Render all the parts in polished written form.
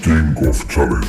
King of Challenge.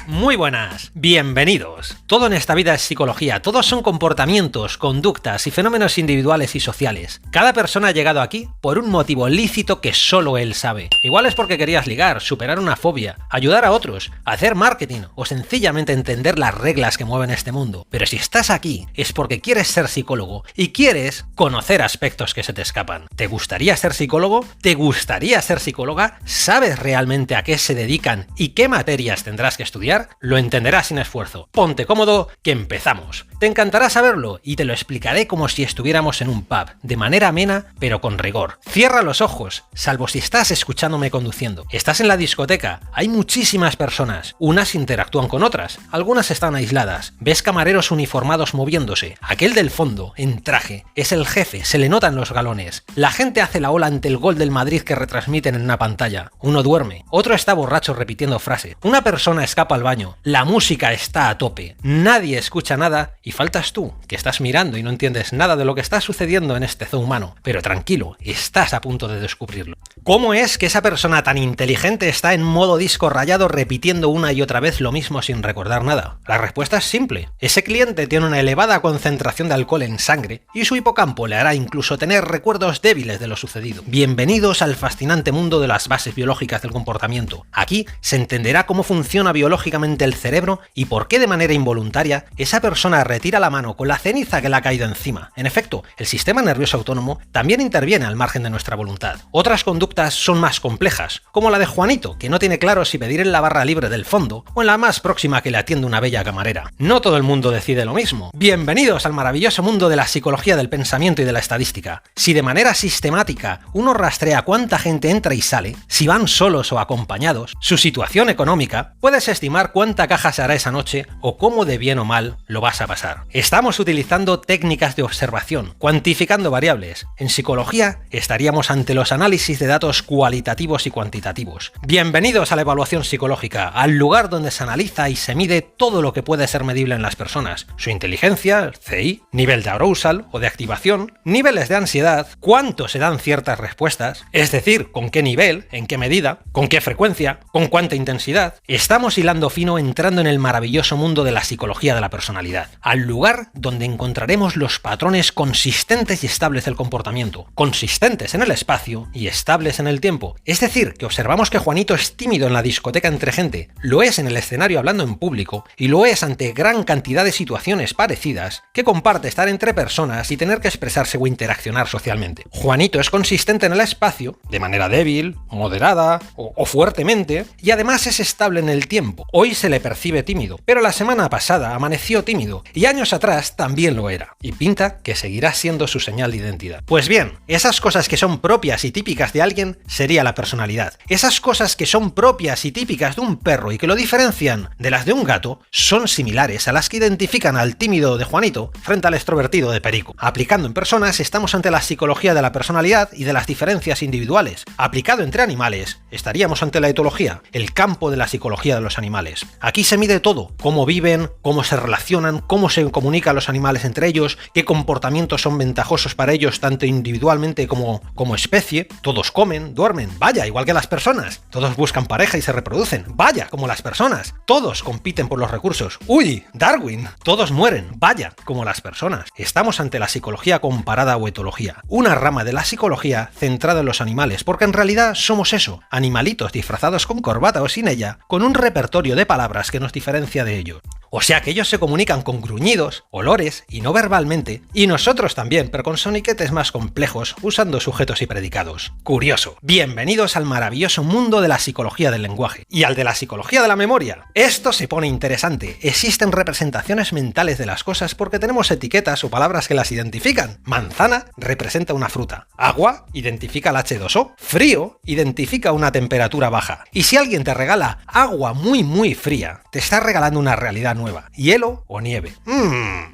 Muy buenas, bienvenidos. Todo en esta vida es psicología, todos son comportamientos, conductas y fenómenos individuales y sociales. Cada persona ha llegado aquí por un motivo lícito que solo él sabe. Igual es porque querías ligar, superar una fobia, ayudar a otros, hacer marketing o sencillamente entender las reglas que mueven este mundo. Pero si estás aquí es porque quieres ser psicólogo y quieres conocer aspectos que se te escapan. ¿Te gustaría ser psicólogo? ¿Te gustaría ser psicóloga? ¿Sabes realmente a qué se dedican y qué materias tendrás que estudiar? Lo entenderás sin esfuerzo. Ponte cómodo, que empezamos. Te encantará saberlo y te lo explicaré como si estuviéramos en un pub, de manera amena pero con rigor. Cierra los ojos, salvo si estás escuchándome conduciendo. Estás en la discoteca, hay muchísimas personas, unas interactúan con otras, algunas están aisladas, ves camareros uniformados moviéndose, aquel del fondo, en traje, es el jefe, se le notan los galones, la gente hace la ola ante el gol del Madrid que retransmiten en una pantalla, uno duerme, otro está borracho repitiendo frase, una persona escapa al baño, la música está a tope, nadie escucha nada y faltas tú, que estás mirando y no entiendes nada de lo que está sucediendo en este zoo humano, pero tranquilo, estás a punto de descubrirlo. ¿Cómo es que esa persona tan inteligente está en modo disco rayado repitiendo una y otra vez lo mismo sin recordar nada? La respuesta es simple. Ese cliente tiene una elevada concentración de alcohol en sangre y su hipocampo le hará incluso tener recuerdos débiles de lo sucedido. Bienvenidos al fascinante mundo de las bases biológicas del comportamiento. Aquí se entenderá cómo funciona biológicamente el cerebro y por qué de manera involuntaria esa persona retira la mano con la ceniza que le ha caído encima. En efecto, el sistema nervioso autónomo también interviene al margen de nuestra voluntad. Otras conductas son más complejas, como la de Juanito, que no tiene claro si pedir en la barra libre del fondo o en la más próxima que le atiende una bella camarera. No todo el mundo decide lo mismo. Bienvenidos al maravilloso mundo de la psicología del pensamiento y de la estadística. Si de manera sistemática uno rastrea cuánta gente entra y sale, si van solos o acompañados, su situación económica, puedes estimar cuánta caja se hará esa noche o cómo de bien o mal lo vas a pasar. Estamos utilizando técnicas de observación, cuantificando variables. En psicología estaríamos ante los análisis de datos cualitativos y cuantitativos. Bienvenidos a la evaluación psicológica, al lugar donde se analiza y se mide todo lo que puede ser medible en las personas. Su inteligencia, CI, nivel de arousal o de activación, niveles de ansiedad, cuánto se dan ciertas respuestas, es decir, con qué nivel, en qué medida, con qué frecuencia, con cuánta intensidad. Estamos hilando fino entrando en el maravilloso mundo de la psicología de la personalidad, al lugar donde encontraremos los patrones consistentes y estables del comportamiento, consistentes en el espacio y estables en el tiempo. Es decir, que observamos que Juanito es tímido en la discoteca entre gente, lo es en el escenario hablando en público y lo es ante gran cantidad de situaciones parecidas que comparte estar entre personas y tener que expresarse o interaccionar socialmente. Juanito es consistente en el espacio, de manera débil, moderada o fuertemente, y además es estable en el tiempo. Hoy se le percibe tímido, pero la semana pasada amaneció tímido y años atrás también lo era, y pinta que seguirá siendo su señal de identidad. Pues bien, esas cosas que son propias y típicas de alguien sería la personalidad. Esas cosas que son propias y típicas de un perro y que lo diferencian de las de un gato son similares a las que identifican al tímido de Juanito frente al extrovertido de Perico. Aplicando en personas estamos ante la psicología de la personalidad y de las diferencias individuales. Aplicado entre animales estaríamos ante la etología, el campo de la psicología de los animales. Aquí se mide todo, cómo viven, cómo se relacionan, cómo se comunican los animales entre ellos, qué comportamientos son ventajosos para ellos tanto individualmente como especie. Todos comen, duermen, vaya, igual que las personas. Todos buscan pareja y se reproducen, vaya, como las personas. Todos compiten por los recursos. ¡Uy! Darwin. Todos mueren, vaya, como las personas. Estamos ante la psicología comparada o etología, una rama de la psicología centrada en los animales, porque en realidad somos eso, animalitos disfrazados con corbata o sin ella, con un repertorio de palabras que nos diferencia de ellos. O sea que ellos se comunican con gruñidos, olores y no verbalmente, y nosotros también, pero con soniquetes más complejos, usando sujetos y predicados. Curioso. Bienvenidos al maravilloso mundo de la psicología del lenguaje. Y al de la psicología de la memoria. Esto se pone interesante. Existen representaciones mentales de las cosas porque tenemos etiquetas o palabras que las identifican. Manzana representa una fruta. Agua identifica el H2O. Frío identifica una temperatura baja. Y si alguien te regala agua muy fría, te está regalando una realidad nueva. ¿Hielo o nieve?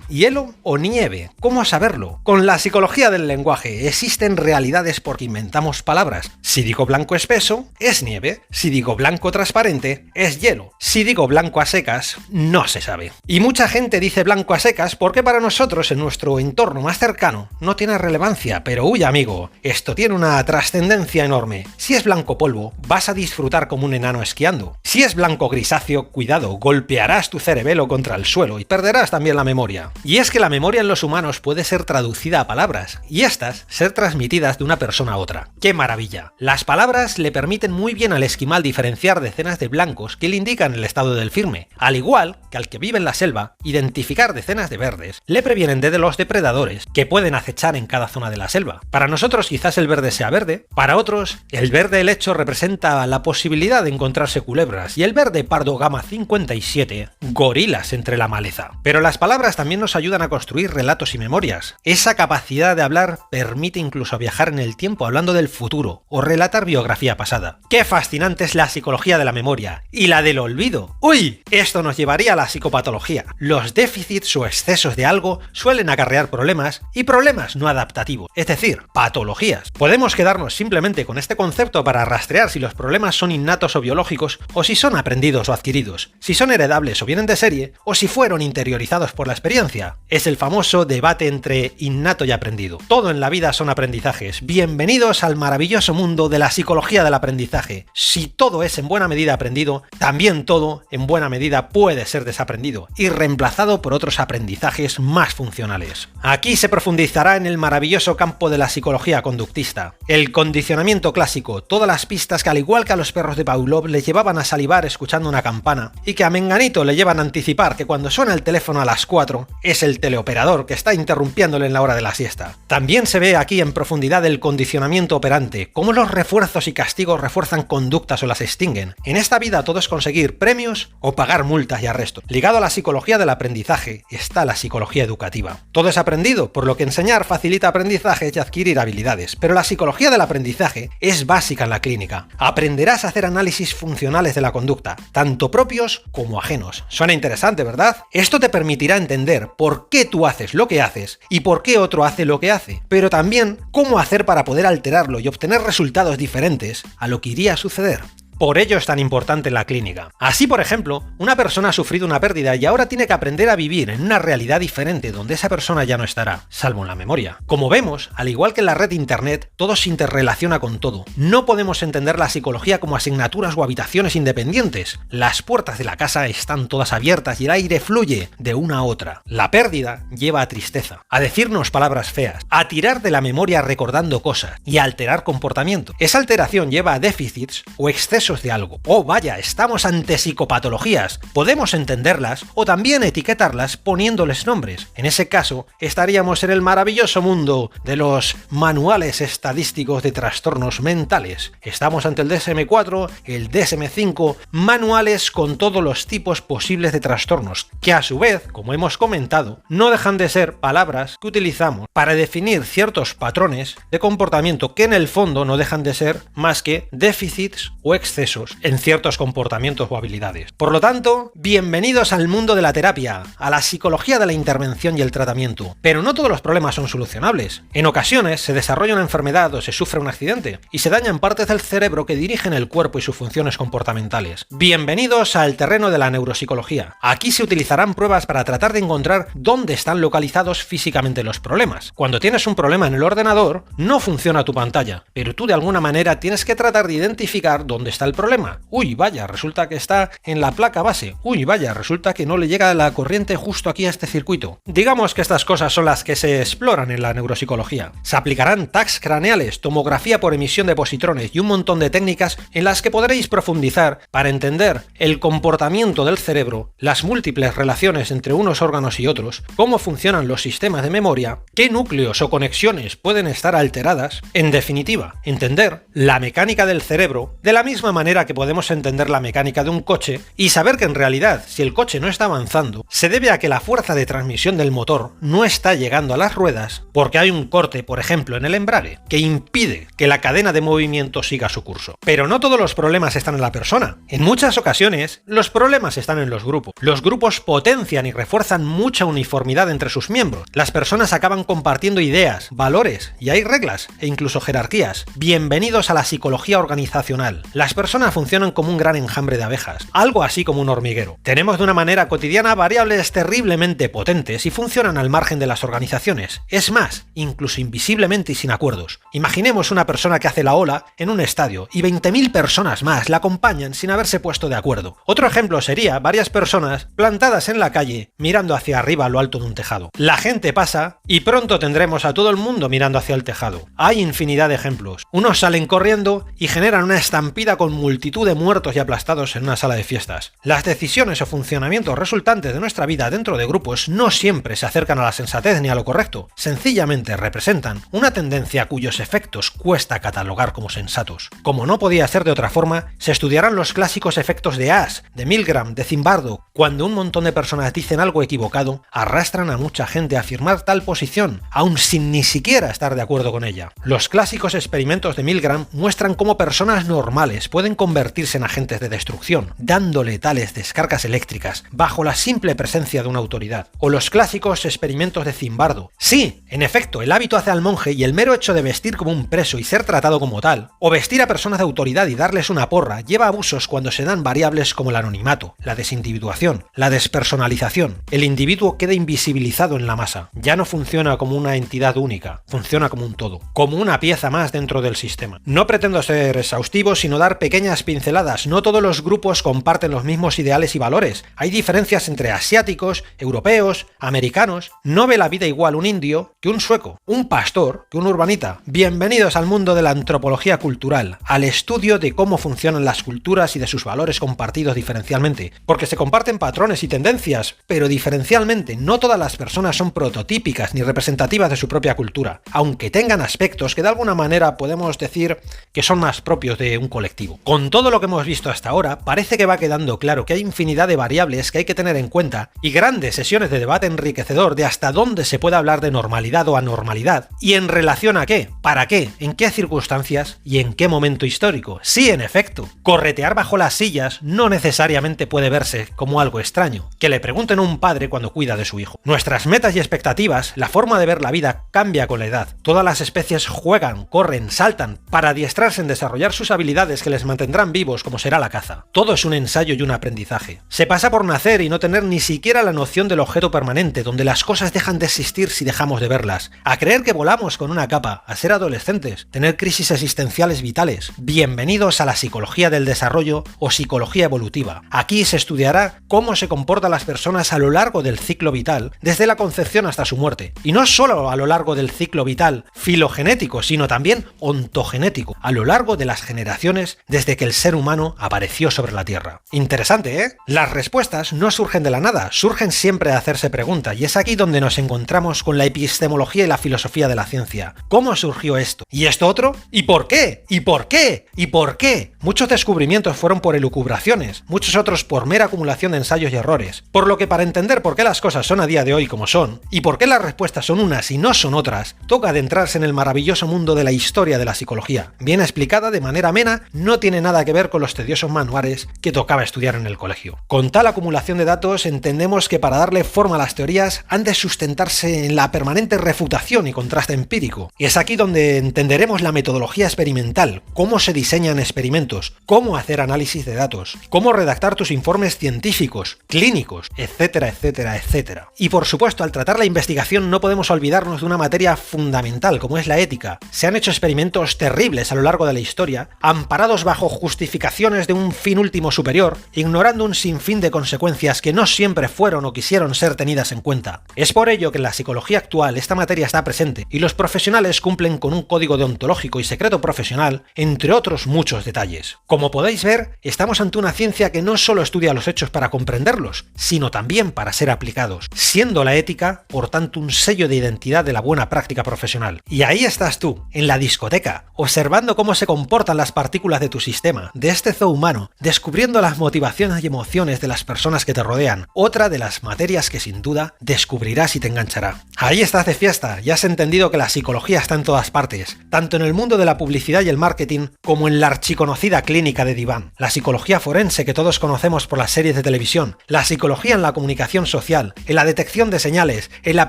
¿Hielo o nieve? ¿Cómo saberlo? Con la psicología del lenguaje existen realidades porque inventamos palabras. Si digo blanco espeso, es nieve. Si digo blanco transparente, es hielo. Si digo blanco a secas, no se sabe. Y mucha gente dice blanco a secas porque para nosotros en nuestro entorno más cercano no tiene relevancia, pero uy amigo, esto tiene una trascendencia enorme. Si es blanco polvo, vas a disfrutar como un enano esquiando. Si es blanco grisáceo, cuidado, golpearás tu cerebelo contra el suelo y perderás también la memoria. Y es que la memoria en los humanos puede ser traducida a palabras, y estas ser transmitidas de una persona a otra. ¡Qué maravilla! Las palabras le permiten muy bien al esquimal diferenciar decenas de blancos que le indican el estado del firme, al igual que al que vive en la selva, identificar decenas de verdes le previenen de los depredadores que pueden acechar en cada zona de la selva. Para nosotros quizás el verde sea verde, para otros el verde helecho representa la posibilidad de encontrarse culebras y el verde pardo gama 57 gorilas entre la maleza. Pero las palabras también nos ayudan a construir relatos y memorias. Esa capacidad de hablar permite incluso viajar en el tiempo hablando del futuro o relatar biografía pasada. ¡Qué fascinante es la psicología de la memoria! ¡Y la del olvido! ¡Uy! Esto nos llevaría a la psicopatología. Los déficits o excesos de algo suelen acarrear problemas y problemas no adaptativos, es decir, patologías. Podemos quedarnos simplemente con este concepto para rastrear si los problemas son innatos o biológicos o si son aprendidos o adquiridos, si son heredables o vienen de serie o si fueron interiorizados por la experiencia. Es el famoso debate entre innato y aprendido. Todo en la vida son aprendizajes. Bienvenidos al maravilloso mundo de la psicología del aprendizaje. Si todo es en buena medida aprendido, también todo en buena medida puede ser desaprendido y reemplazado por otros aprendizajes más funcionales. Aquí se profundizará en el maravilloso campo de la psicología conductista. El condicionamiento clásico, todas las pistas que al igual que a los perros de Pavlov le llevaban a salivar escuchando una campana y que a Menganito le llevan a anticipar que cuando suena el teléfono a las 4 es el teleoperador que está interrumpiéndole en la hora de la siesta. También se ve aquí en profundidad el condicionamiento operante, cómo los refuerzos y castigos refuerzan conductas o las extinguen. En esta vida todo es conseguir premios o pagar multas y arrestos. Ligado a la psicología del aprendizaje está la psicología educativa. Todo es aprendido, por lo que enseñar facilita aprendizajes y adquirir habilidades, pero la psicología del aprendizaje es básica en la clínica. Aprenderás a hacer análisis funcionales de la conducta, tanto propios como ajenos. Suena interesante, ¿verdad? Esto te permitirá entender por qué tú haces lo que haces y por qué otro hace lo que hace, pero también cómo hacer para poder alterarlo y obtener resultados diferentes a lo que iría a suceder. Por ello es tan importante la clínica. Así, por ejemplo, una persona ha sufrido una pérdida y ahora tiene que aprender a vivir en una realidad diferente donde esa persona ya no estará, salvo en la memoria. Como vemos, al igual que en la red de internet, todo se interrelaciona con todo. No podemos entender la psicología como asignaturas o habitaciones independientes. Las puertas de la casa están todas abiertas y el aire fluye de una a otra. La pérdida lleva a tristeza, a decirnos palabras feas, a tirar de la memoria recordando cosas y a alterar comportamiento. Esa alteración lleva a déficits o excesos de algo. Oh vaya, estamos ante psicopatologías. Podemos entenderlas o también etiquetarlas poniéndoles nombres. En ese caso, estaríamos en el maravilloso mundo de los manuales estadísticos de trastornos mentales. Estamos ante el DSM-4, el DSM-5, manuales con todos los tipos posibles de trastornos, que a su vez, como hemos comentado, no dejan de ser palabras que utilizamos para definir ciertos patrones de comportamiento que en el fondo no dejan de ser más que déficits o excesos en ciertos comportamientos o habilidades. Por lo tanto, bienvenidos al mundo de la terapia, a la psicología de la intervención y el tratamiento. Pero no todos los problemas son solucionables. En ocasiones se desarrolla una enfermedad o se sufre un accidente y se dañan partes del cerebro que dirigen el cuerpo y sus funciones comportamentales. Bienvenidos al terreno de la neuropsicología. Aquí se utilizarán pruebas para tratar de encontrar dónde están localizados físicamente los problemas. Cuando tienes un problema en el ordenador, no funciona tu pantalla, pero tú de alguna manera tienes que tratar de identificar dónde está el problema. Uy, vaya, resulta que está en la placa base. Uy, vaya, resulta que no le llega la corriente justo aquí a este circuito. Digamos que estas cosas son las que se exploran en la neuropsicología. Se aplicarán tags craneales, tomografía por emisión de positrones y un montón de técnicas en las que podréis profundizar para entender el comportamiento del cerebro, las múltiples relaciones entre unos órganos y otros, cómo funcionan los sistemas de memoria, qué núcleos o conexiones pueden estar alteradas. En definitiva, entender la mecánica del cerebro de la misma manera que podemos entender la mecánica de un coche y saber que en realidad, si el coche no está avanzando, se debe a que la fuerza de transmisión del motor no está llegando a las ruedas porque hay un corte, por ejemplo, en el embrague, que impide que la cadena de movimiento siga su curso. Pero no todos los problemas están en la persona. En muchas ocasiones, los problemas están en los grupos. Los grupos potencian y refuerzan mucha uniformidad entre sus miembros. Las personas acaban compartiendo ideas, valores, y hay reglas e incluso jerarquías. Bienvenidos a la psicología organizacional. Las personas funcionan como un gran enjambre de abejas, algo así como un hormiguero. Tenemos de una manera cotidiana variables terriblemente potentes y funcionan al margen de las organizaciones. Es más, incluso invisiblemente y sin acuerdos. Imaginemos una persona que hace la ola en un estadio y 20.000 personas más la acompañan sin haberse puesto de acuerdo. Otro ejemplo sería varias personas plantadas en la calle mirando hacia arriba a lo alto de un tejado. La gente pasa y pronto tendremos a todo el mundo mirando hacia el tejado. Hay infinidad de ejemplos. Unos salen corriendo y generan una estampida con multitud de muertos y aplastados en una sala de fiestas. Las decisiones o funcionamientos resultantes de nuestra vida dentro de grupos no siempre se acercan a la sensatez ni a lo correcto. Sencillamente representan una tendencia cuyos efectos cuesta catalogar como sensatos. Como no podía ser de otra forma, se estudiarán los clásicos efectos de Ash, de Milgram, de Zimbardo. Cuando un montón de personas dicen algo equivocado, arrastran a mucha gente a afirmar tal posición, aun sin ni siquiera estar de acuerdo con ella. Los clásicos experimentos de Milgram muestran cómo personas normales pueden convertirse en agentes de destrucción, dándole tales descargas eléctricas bajo la simple presencia de una autoridad. O los clásicos experimentos de Zimbardo. Sí, en efecto, el hábito hace al monje y el mero hecho de vestir como un preso y ser tratado como tal, o vestir a personas de autoridad y darles una porra, lleva a abusos cuando se dan variables como el anonimato, la desindividuación, la despersonalización. El individuo queda invisibilizado en la masa. Ya no funciona como una entidad única, funciona como un todo, como una pieza más dentro del sistema. No pretendo ser exhaustivo, sino dar pequeñas pinceladas. No todos los grupos comparten los mismos ideales y valores. Hay diferencias entre asiáticos, europeos, americanos. No ve la vida igual un indio que un sueco, un pastor que un urbanita. Bienvenidos al mundo de la antropología cultural, al estudio de cómo funcionan las culturas y de sus valores compartidos diferencialmente, porque se comparten patrones y tendencias, pero diferencialmente. No todas las personas son prototípicas ni representativas de su propia cultura, aunque tengan aspectos que de alguna manera podemos decir que son más propios de un colectivo. Con todo lo que hemos visto hasta ahora, parece que va quedando claro que hay infinidad de variables que hay que tener en cuenta y grandes sesiones de debate enriquecedor de hasta dónde se puede hablar de normalidad o anormalidad, y en relación a qué, para qué, en qué circunstancias y en qué momento histórico. Sí, en efecto, corretear bajo las sillas no necesariamente puede verse como algo extraño. Que le pregunten a un padre cuando cuida de su hijo. Nuestras metas y expectativas, la forma de ver la vida cambia con la edad. Todas las especies juegan, corren, saltan para adiestrarse en desarrollar sus habilidades que les mantendrán vivos, como será la caza. Todo es un ensayo y un aprendizaje. Se pasa por nacer y no tener ni siquiera la noción del objeto permanente, donde las cosas dejan de existir si dejamos de verlas, a creer que volamos con una capa, a ser adolescentes, tener crisis existenciales vitales. Bienvenidos a la psicología del desarrollo o psicología evolutiva. Aquí se estudiará cómo se comportan las personas a lo largo del ciclo vital, desde la concepción hasta su muerte. Y no solo a lo largo del ciclo vital filogenético, sino también ontogenético, a lo largo de las generaciones desde que el ser humano apareció sobre la Tierra. Interesante, ¿eh? Las respuestas no surgen de la nada, surgen siempre de hacerse preguntas, y es aquí donde nos encontramos con la epistemología y la filosofía de la ciencia. ¿Cómo surgió esto? ¿Y esto otro? ¿Y por qué? ¿Y por qué? ¿Y por qué? Muchos descubrimientos fueron por elucubraciones, muchos otros por mera acumulación de ensayos y errores. Por lo que para entender por qué las cosas son a día de hoy como son, y por qué las respuestas son unas y no son otras, toca adentrarse en el maravilloso mundo de la historia de la psicología. Bien explicada de manera amena, no tiene nada que ver con los tediosos manuales que tocaba estudiar en el colegio. Con tal acumulación de datos, entendemos que para darle forma a las teorías han de sustentarse en la permanente refutación y contraste empírico. Y es aquí donde entenderemos la metodología experimental, cómo se diseñan experimentos, cómo hacer análisis de datos, cómo redactar tus informes científicos, clínicos, etcétera, etcétera, etcétera. Y por supuesto, al tratar la investigación no podemos olvidarnos de una materia fundamental como es la ética. Se han hecho experimentos terribles a lo largo de la historia, amparados bajo justificaciones de un fin último superior, ignorando un sinfín de consecuencias que no siempre fueron o quisieron ser tenidas en cuenta. Es por ello que en la psicología actual esta materia está presente y los profesionales cumplen con un código deontológico y secreto profesional, entre otros muchos detalles. Como podéis ver, estamos ante una ciencia que no solo estudia los hechos para comprenderlos, sino también para ser aplicados, siendo la ética, por tanto, un sello de identidad de la buena práctica profesional. Y ahí estás tú, en la discoteca, observando cómo se comportan las partículas de tu sistema, de este zoo humano, descubriendo las motivaciones y emociones de las personas que te rodean, otra de las materias que sin duda descubrirás y te enganchará. Ahí estás de fiesta, ya has entendido que la psicología está en todas partes, tanto en el mundo de la publicidad y el marketing, como en la archiconocida clínica de diván, la psicología forense que todos conocemos por las series de televisión, la psicología en la comunicación social, en la detección de señales, en la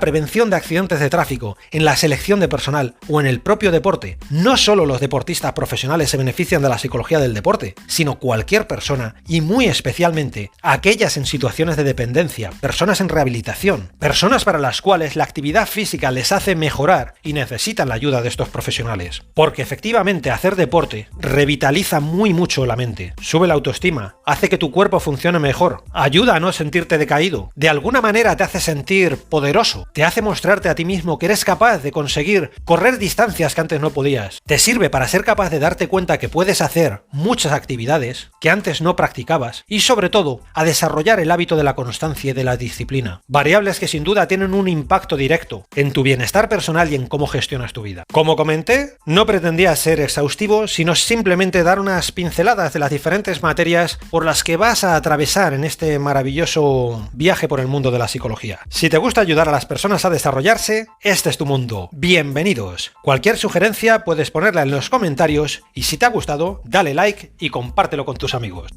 prevención de accidentes de tráfico, en la selección de personal o en el propio deporte. No solo los deportistas profesionales se benefician de la psicología psicología del deporte, sino cualquier persona y muy especialmente aquellas en situaciones de dependencia, personas en rehabilitación, personas para las cuales la actividad física les hace mejorar y necesitan la ayuda de estos profesionales. Porque efectivamente hacer deporte revitaliza muy mucho la mente, sube la autoestima, hace que tu cuerpo funcione mejor, ayuda a no sentirte decaído, de alguna manera te hace sentir poderoso, te hace mostrarte a ti mismo que eres capaz de conseguir correr distancias que antes no podías, te sirve para ser capaz de darte cuenta que puedes hacer muchas actividades que antes no practicabas y sobre todo a desarrollar el hábito de la constancia y de la disciplina, variables que sin duda tienen un impacto directo en tu bienestar personal y en cómo gestionas tu vida. Como comenté, no pretendía ser exhaustivo, sino simplemente dar unas pinceladas de las diferentes materias por las que vas a atravesar en este maravilloso viaje por el mundo de la psicología. Si te gusta ayudar a las personas a desarrollarse, este es tu mundo. Bienvenidos. Cualquier sugerencia puedes ponerla en los comentarios y si te ha gustado, dale like y compártelo con tus amigos.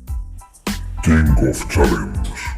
King of Challenge.